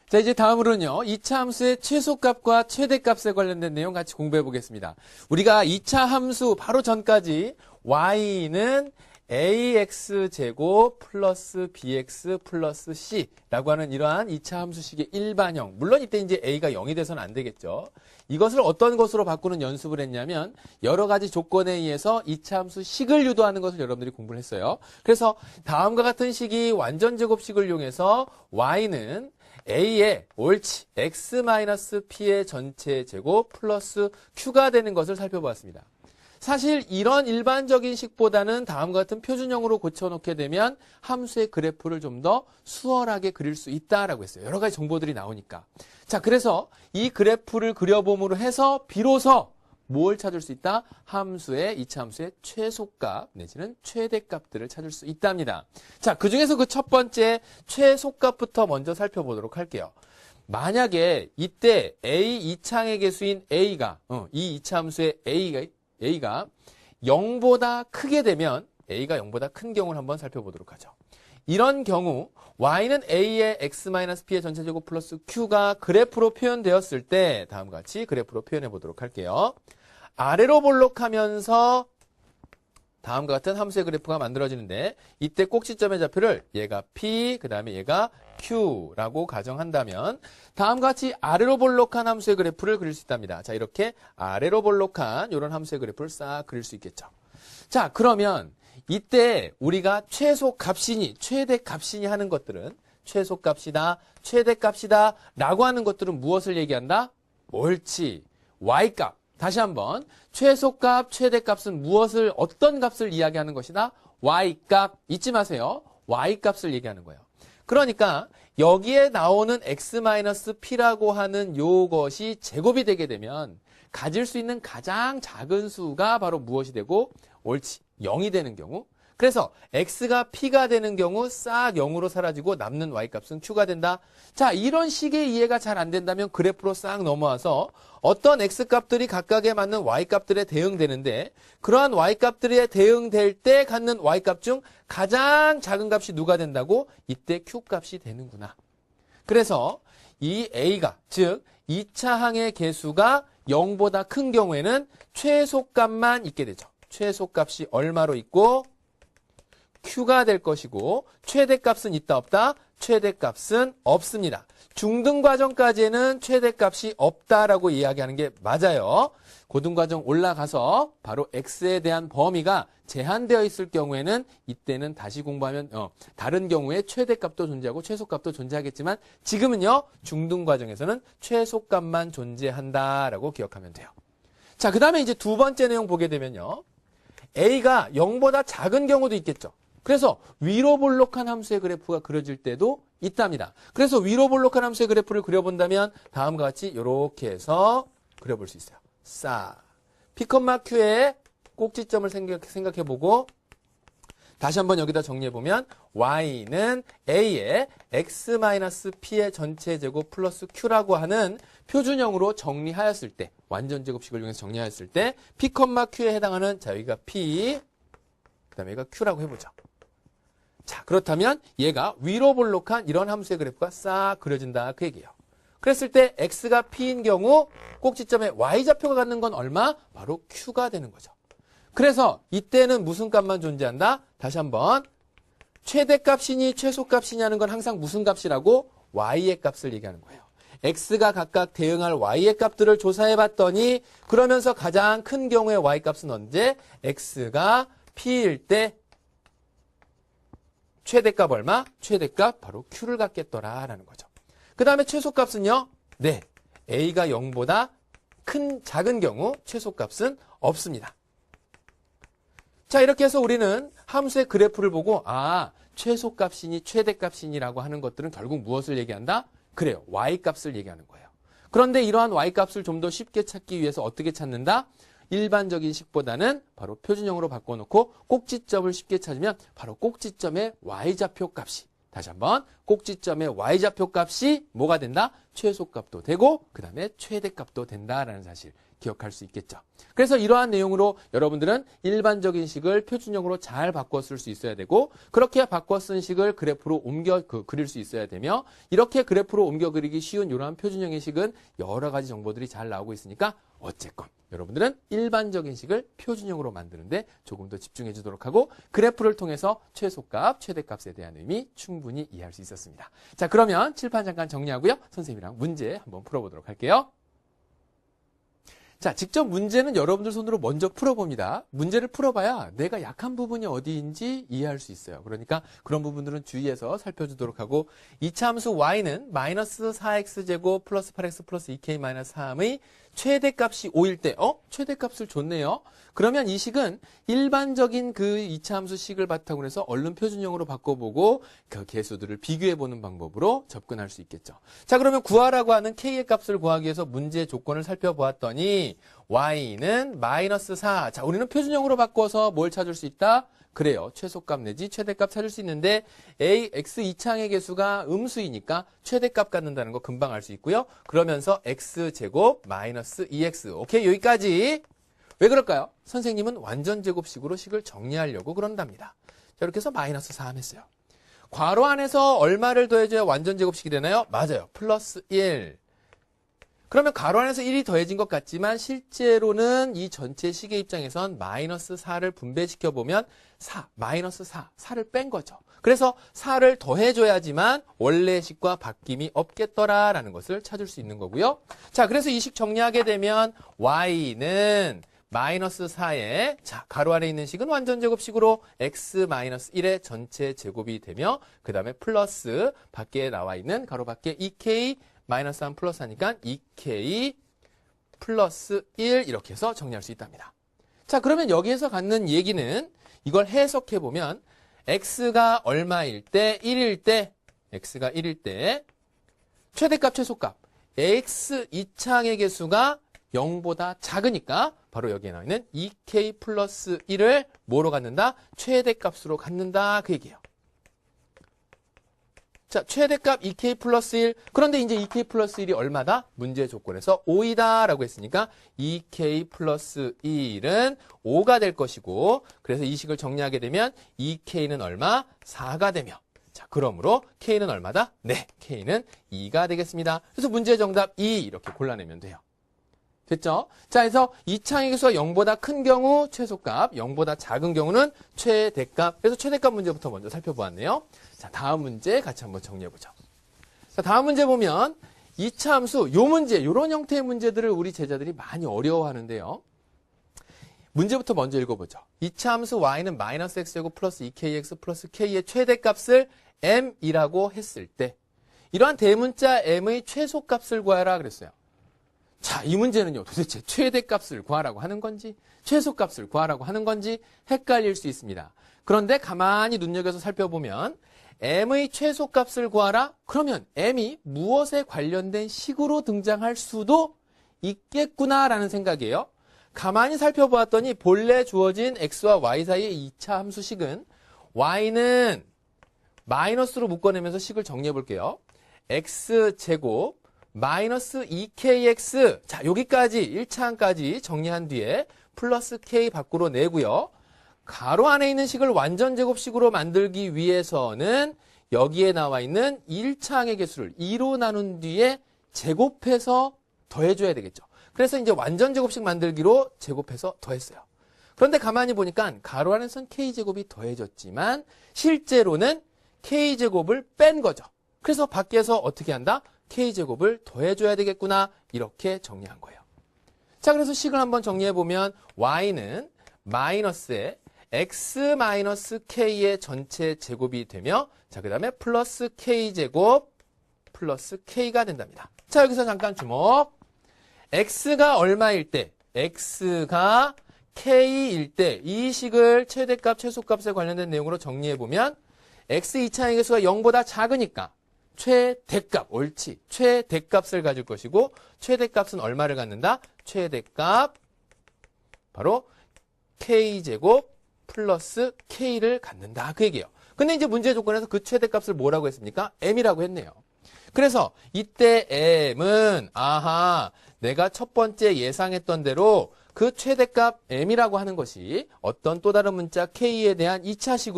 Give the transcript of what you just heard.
자, 이제 다음으로는요, 2차 함수의 최소값과 최대값에 관련된 내용 같이 공부해 보겠습니다. 우리가 2차 함수 바로 전까지 y는 ax제곱 플러스 bx 플러스 c라고 하는 이러한 2차 함수식의 일반형. 물론 이때 이제 a가 0이 돼서는 안 되겠죠. 이것을 어떤 것으로 바꾸는 연습을 했냐면 여러 가지 조건에 의해서 2차 함수식을 유도하는 것을 여러분들이 공부를 했어요. 그래서 다음과 같은 식이 완전제곱식을 이용해서 y는 a의 옳지 x-p의 전체 제곱 플러스 q가 되는 것을 살펴보았습니다. 사실 이런 일반적인 식보다는 다음과 같은 표준형으로 고쳐놓게 되면 함수의 그래프를 좀 더 수월하게 그릴 수 있다라고 했어요. 여러 가지 정보들이 나오니까. 자, 그래서 이 그래프를 그려봄으로 해서 비로소 뭘 찾을 수 있다? 함수의 2차 함수의 최소값 내지는 최대값들을 찾을 수 있답니다. 자, 그중에서 그 첫 번째 최소값부터 먼저 살펴보도록 할게요. 만약에 이때 a 2창의 개수인 a가 이 2차 함수의 a가 0보다 크게 되면 a가 0보다 큰 경우를 한번 살펴보도록 하죠. 이런 경우 y는 a의 x-p의 전체제곱 플러스 q가 그래프로 표현되었을 때 다음과 같이 그래프로 표현해 보도록 할게요. 아래로 볼록하면서 다음과 같은 함수의 그래프가 만들어지는데 이때 꼭지점의 좌표를 얘가 p, 그 다음에 얘가 q라고 가정한다면 다음과 같이 아래로 볼록한 함수의 그래프를 그릴 수 있답니다. 자, 이렇게 아래로 볼록한 이런 함수의 그래프를 싹 그릴 수 있겠죠. 자, 그러면 이때 우리가 최소값이니 최대값이니 하는 것들은 최소값이다, 최대값이다 라고 하는 것들은 무엇을 얘기한다? 옳지, y값. 다시 한번 최소값, 최대값은 무엇을 어떤 값을 이야기하는 것이다? y값. 잊지 마세요. y값을 얘기하는 거예요. 그러니까 여기에 나오는 x-p라고 하는 요것이 제곱이 되게 되면 가질 수 있는 가장 작은 수가 바로 무엇이 되고 옳지 0이 되는 경우. 그래서 x가 p가 되는 경우 싹 0으로 사라지고 남는 y값은 q가 된다. 자, 이런 식의 이해가 잘 안 된다면 그래프로 싹 넘어와서 어떤 x값들이 각각에 맞는 y값들에 대응되는데 그러한 y값들에 대응될 때 갖는 y값 중 가장 작은 값이 누가 된다고? 이때 q값이 되는구나. 그래서 이 a가 즉 2차 항의 개수가 0보다 큰 경우에는 최소값만 있게 되죠. 최소값이 얼마로 있고 q가 될 것이고 최대값은 있다 없다? 최대값은 없습니다. 중등과정까지는 최대값이 없다라고 이야기하는 게 맞아요. 고등과정 올라가서 바로 x에 대한 범위가 제한되어 있을 경우에는 이때는 다시 공부하면 다른 경우에 최대값도 존재하고 최소값도 존재하겠지만 지금은요 중등과정에서는 최소값만 존재한다라고 기억하면 돼요. 자, 그 다음에 이제 두 번째 내용 보게 되면요. a가 0보다 작은 경우도 있겠죠. 그래서 위로 볼록한 함수의 그래프가 그려질 때도 있답니다. 그래서 위로 볼록한 함수의 그래프를 그려본다면 다음과 같이 이렇게 해서 그려볼 수 있어요. 싹. p, q의 꼭지점을 생각해보고 다시 한번 여기다 정리해보면 y는 a의 x-p의 전체 제곱 플러스 q라고 하는 표준형으로 정리하였을 때 완전제곱식을 이용해서 정리하였을 때 p, q에 해당하는 자 여기가 p 그 다음에 여기가 q라고 해보죠. 자, 그렇다면 얘가 위로 볼록한 이런 함수의 그래프가 싹 그려진다 그 얘기예요. 그랬을 때 x가 p인 경우 꼭지점에 y좌표가 갖는 건 얼마? 바로 q가 되는 거죠. 그래서 이때는 무슨 값만 존재한다? 다시 한번 최대값이니 최소값이냐는 건 항상 무슨 값이라고? y의 값을 얘기하는 거예요. x가 각각 대응할 y의 값들을 조사해 봤더니 그러면서 가장 큰 경우의 y값은 언제? x가 p일 때 최대값 얼마? 최대값 바로 q를 갖겠더라라는 거죠. 그 다음에 최소값은요? 네, a가 0보다 작은 경우 최소값은 없습니다. 자, 이렇게 해서 우리는 함수의 그래프를 보고 최소값이니 최대값이니라고 하는 것들은 결국 무엇을 얘기한다? 그래요, y값을 얘기하는 거예요. 그런데 이러한 y값을 좀 더 쉽게 찾기 위해서 어떻게 찾는다? 일반적인 식보다는 바로 표준형으로 바꿔놓고 꼭지점을 쉽게 찾으면 바로 꼭지점의 y좌표 값이 다시 한번 꼭지점의 y좌표 값이 뭐가 된다? 최소값도 되고 그 다음에 최대값도 된다라는 사실 기억할 수 있겠죠. 그래서 이러한 내용으로 여러분들은 일반적인 식을 표준형으로 잘 바꿔 쓸 수 있어야 되고 그렇게 바꿔 쓴 식을 그래프로 옮겨 그릴 수 있어야 되며 이렇게 그래프로 옮겨 그리기 쉬운 이러한 표준형의 식은 여러 가지 정보들이 잘 나오고 있으니까 어쨌건 여러분들은 일반적인 식을 표준형으로 만드는데 조금 더 집중해 주도록 하고 그래프를 통해서 최소값, 최대값에 대한 의미 충분히 이해할 수 있었습니다. 자, 그러면 칠판 잠깐 정리하고요. 선생님이랑 문제 한번 풀어보도록 할게요. 자, 직접 문제는 여러분들 손으로 먼저 풀어봅니다. 문제를 풀어봐야 내가 약한 부분이 어디인지 이해할 수 있어요. 그러니까 그런 부분들은 주의해서 살펴주도록 하고 이차함수 y는 마이너스 4x제곱 플러스 8x 플러스 2k-3의 최대값이 5일 때 최대값을 줬네요. 그러면 이 식은 일반적인 그 이차함수 식을 바탕으로 해서 얼른 표준형으로 바꿔보고 그 개수들을 비교해보는 방법으로 접근할 수 있겠죠. 자, 그러면 구하라고 하는 k의 값을 구하기 위해서 문제 조건을 살펴보았더니 y는 마이너스 4. 자, 우리는 표준형으로 바꿔서 뭘 찾을 수 있다? 그래요. 최소값 내지 최대값 찾을 수 있는데 x 이차항의 개수가 음수이니까 최대값 갖는다는 거 금방 알 수 있고요. 그러면서 x제곱 마이너스 2x. 오케이, 여기까지. 왜 그럴까요? 선생님은 완전제곱식으로 식을 정리하려고 그런답니다. 자, 이렇게 해서 마이너스 4 했어요. 괄호 안에서 얼마를 더해줘야 완전제곱식이 되나요? 맞아요. 플러스 1. 그러면 괄호 안에서 1이 더해진 것 같지만 실제로는 이 전체 식의 입장에선 마이너스 4를 분배시켜보면 마이너스 4를 뺀 거죠. 그래서 4를 더해줘야지만 원래 식과 바뀜이 없겠더라라는 것을 찾을 수 있는 거고요. 자, 그래서 이 식 정리하게 되면 y는 마이너스 4에 자, 가로 안에 있는 식은 완전제곱식으로 x 마이너스 1의 전체 제곱이 되며 그 다음에 플러스 밖에 나와 있는 가로 밖에 2k 마이너스 3 플러스 하니까 2k 플러스 1 이렇게 해서 정리할 수 있답니다. 자, 그러면 여기에서 갖는 얘기는 이걸 해석해보면 x가 얼마일 때 1일 때 x가 1일 때 최대값 최소값 x 이차항의 개수가 0보다 작으니까 바로 여기에 나와 있는 2k 플러스 1을 뭐로 갖는다? 최대값으로 갖는다 그 얘기예요. 자, 최대값 2k 플러스 1. 그런데 이제 2k 플러스 1이 얼마다? 문제 조건에서 5이다 라고 했으니까 2k 플러스 1은 5가 될 것이고 그래서 이 식을 정리하게 되면 2k는 얼마? 4가 되며 자, 그러므로 k는 얼마다? 네, k는 2가 되겠습니다. 그래서 문제 정답 2 이렇게 골라내면 돼요. 됐죠? 자, 그래서 이차항의 개수가 0보다 큰 경우 최소값, 0보다 작은 경우는 최대값. 그래서 최대값 문제부터 먼저 살펴보았네요. 자, 다음 문제 같이 한번 정리해보죠. 자, 다음 문제 보면 이차함수, 요 문제, 요런 형태의 문제들을 우리 제자들이 많이 어려워하는데요. 문제부터 먼저 읽어보죠. 이차함수 y는 마이너스 x제곱 플러스 2kx 플러스 k의 최대값을 m이라고 했을 때 이러한 대문자 m의 최소값을 구하라 그랬어요. 자, 이 문제는요, 도대체 최대값을 구하라고 하는 건지, 최소값을 구하라고 하는 건지 헷갈릴 수 있습니다. 그런데 가만히 눈여겨서 살펴보면, m의 최소값을 구하라? 그러면 m이 무엇에 관련된 식으로 등장할 수도 있겠구나라는 생각이에요. 가만히 살펴보았더니 본래 주어진 x와 y 사이의 2차 함수식은 y는 마이너스로 묶어내면서 식을 정리해 볼게요. x제곱 마이너스 2kx. 자, 여기까지 1차항까지 정리한 뒤에 플러스 k 밖으로 내고요. 가로 안에 있는 식을 완전제곱식으로 만들기 위해서는 여기에 나와 있는 1차항의 개수를 2로 나눈 뒤에 제곱해서 더해줘야 되겠죠. 그래서 이제 완전제곱식 만들기로 제곱해서 더했어요. 그런데 가만히 보니까 가로 안에선 k제곱이 더해졌지만 실제로는 k제곱을 뺀 거죠. 그래서 밖에서 어떻게 한다? k제곱을 더해줘야 되겠구나 이렇게 정리한 거예요. 자, 그래서 식을 한번 정리해보면 y는 마이너스에 x 마이너스 k의 전체 제곱이 되며 자, 그 다음에 플러스 k제곱 플러스 k가 된답니다. 자, 여기서 잠깐 주목. x가 얼마일 때 x가 k일 때 이 식을 최대값 최소값에 관련된 내용으로 정리해보면 x 2차항의 개수가 0보다 작으니까 최대값, 옳지. 최대값을 가질 것이고 최대값은 얼마를 갖는다? 최대값 바로 k제곱 플러스 k를 갖는다. 그 얘기예요. 근데 이제 문제 조건에서 그 최대값을 뭐라고 했습니까? m이라고 했네요. 그래서 이때 m은 내가 첫 번째 예상했던 대로 그 최대값 m이라고 하는 것이 어떤 또 다른 문자 k에 대한 2차식으로